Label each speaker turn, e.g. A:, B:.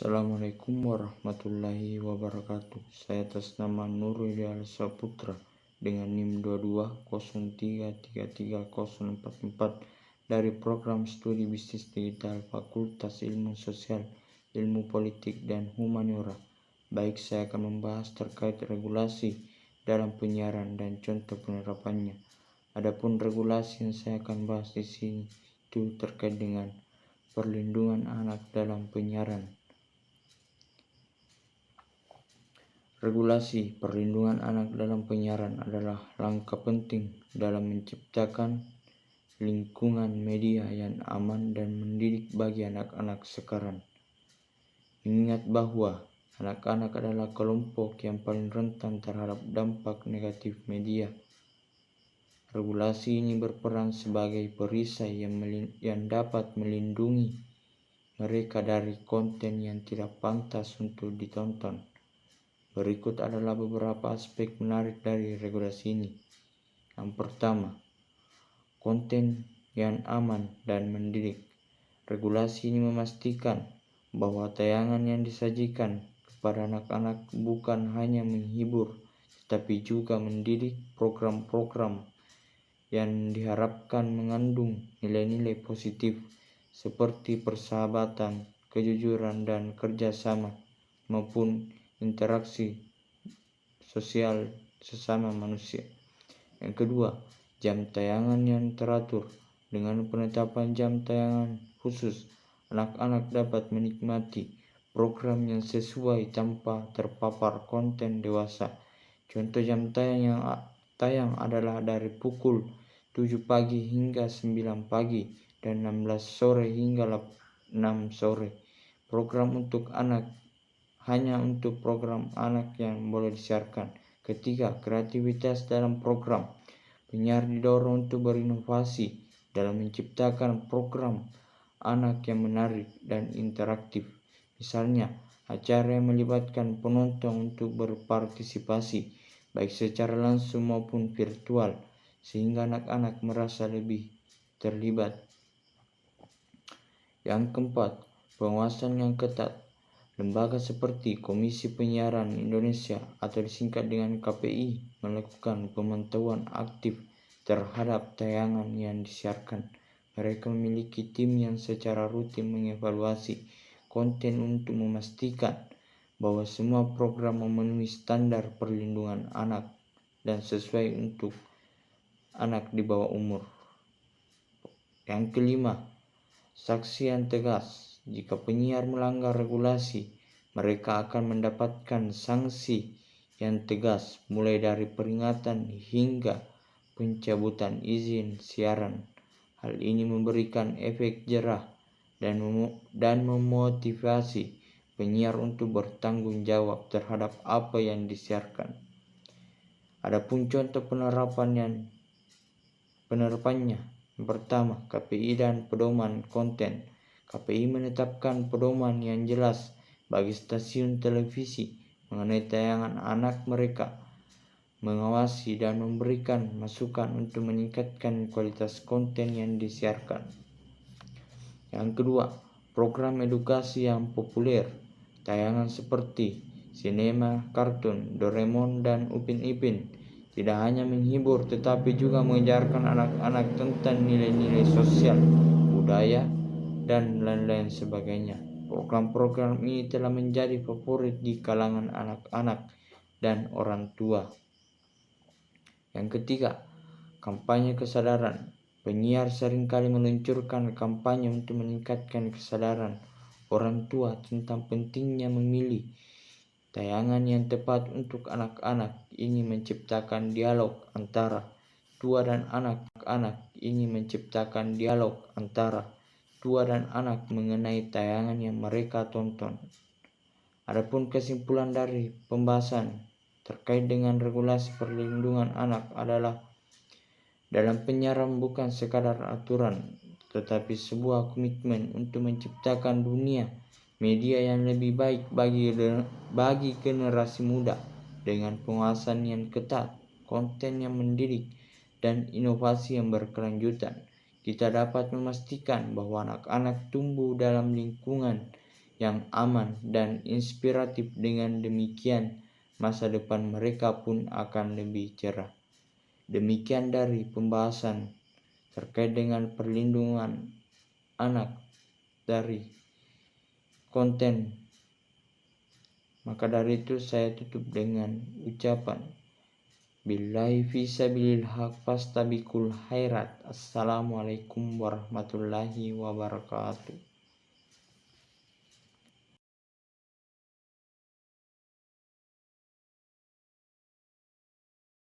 A: Assalamualaikum warahmatullahi wabarakatuh. Saya atas nama Nurul Saputra dengan NIM 2203333044 dari program studi bisnis digital Fakultas Ilmu Sosial, Ilmu Politik dan Humaniora. Baik, saya akan membahas terkait regulasi dalam penyiaran dan contoh penerapannya. Adapun regulasi yang saya akan bahas di sini itu terkait dengan perlindungan anak dalam penyiaran. Regulasi perlindungan anak dalam penyiaran adalah langkah penting dalam menciptakan lingkungan media yang aman dan mendidik bagi anak-anak sekarang. Ingat bahwa anak-anak adalah kelompok yang paling rentan terhadap dampak negatif media. Regulasi ini berperan sebagai perisai yang dapat melindungi mereka dari konten yang tidak pantas untuk ditonton. Berikut adalah beberapa aspek menarik dari regulasi ini. Yang pertama, konten yang aman dan mendidik. Regulasi ini memastikan bahwa tayangan yang disajikan kepada anak-anak bukan hanya menghibur, tetapi juga mendidik. Program-program yang diharapkan mengandung nilai-nilai positif seperti persahabatan, kejujuran, dan kerjasama maupun interaksi sosial sesama manusia. Yang kedua, jam tayangan yang teratur. Dengan penetapan jam tayangan khusus, anak-anak dapat menikmati program yang sesuai tanpa terpapar konten dewasa. Contoh jam tayang adalah dari pukul 7 pagi hingga 9 pagi dan 16 sore hingga 6 sore. Program untuk anak hanya untuk program anak yang boleh disiarkan. Ketiga, kreativitas dalam program. Penyiar didorong untuk berinovasi dalam menciptakan program anak yang menarik dan interaktif. Misalnya, acara yang melibatkan penonton untuk berpartisipasi, baik secara langsung maupun virtual, sehingga anak-anak merasa lebih terlibat. Yang keempat, pengawasan yang ketat. Lembaga seperti Komisi Penyiaran Indonesia atau disingkat dengan KPI melakukan pemantauan aktif terhadap tayangan yang disiarkan. Mereka memiliki tim yang secara rutin mengevaluasi konten untuk memastikan bahwa semua program memenuhi standar perlindungan anak dan sesuai untuk anak di bawah umur. Yang kelima, sanksi yang tegas. Jika penyiar melanggar regulasi, mereka akan mendapatkan sanksi yang tegas, mulai dari peringatan hingga pencabutan izin siaran. Hal ini memberikan efek jerah dan memotivasi penyiar untuk bertanggung jawab terhadap apa yang disiarkan. Adapun contoh penerapannya. Yang pertama, KPI dan pedoman konten. KPI menetapkan pedoman yang jelas bagi stasiun televisi mengenai tayangan anak mereka, mengawasi dan memberikan masukan untuk meningkatkan kualitas konten yang disiarkan. Yang kedua, program edukasi yang populer. Tayangan seperti sinema, kartun, Doraemon, dan Upin Ipin tidak hanya menghibur tetapi juga mengajarkan anak-anak tentang nilai-nilai sosial, budaya, dan lain-lain sebagainya. Program-program ini telah menjadi favorit di kalangan anak-anak dan orang tua. Yang ketiga, kampanye kesadaran. Penyiar seringkali meluncurkan kampanye untuk meningkatkan kesadaran orang tua tentang pentingnya memilih tayangan yang tepat untuk anak-anak. Ini menciptakan dialog antara tua dan anak-anak. Mengenai tayangan yang mereka tonton. Adapun kesimpulan dari pembahasan terkait dengan regulasi perlindungan anak adalah dalam penyiaran bukan sekadar aturan, tetapi sebuah komitmen untuk menciptakan dunia media yang lebih baik bagi generasi muda dengan pengawasan yang ketat, konten yang mendidik, dan inovasi yang berkelanjutan. Kita dapat memastikan bahwa anak-anak tumbuh dalam lingkungan yang aman dan inspiratif. Dengan demikian, masa depan mereka pun akan lebih cerah. Demikian dari pembahasan terkait dengan perlindungan anak dari konten. Maka dari itu saya tutup dengan ucapan billahi fisabilil haq fastabikul khairat. Assalamualaikum warahmatullahi wabarakatuh.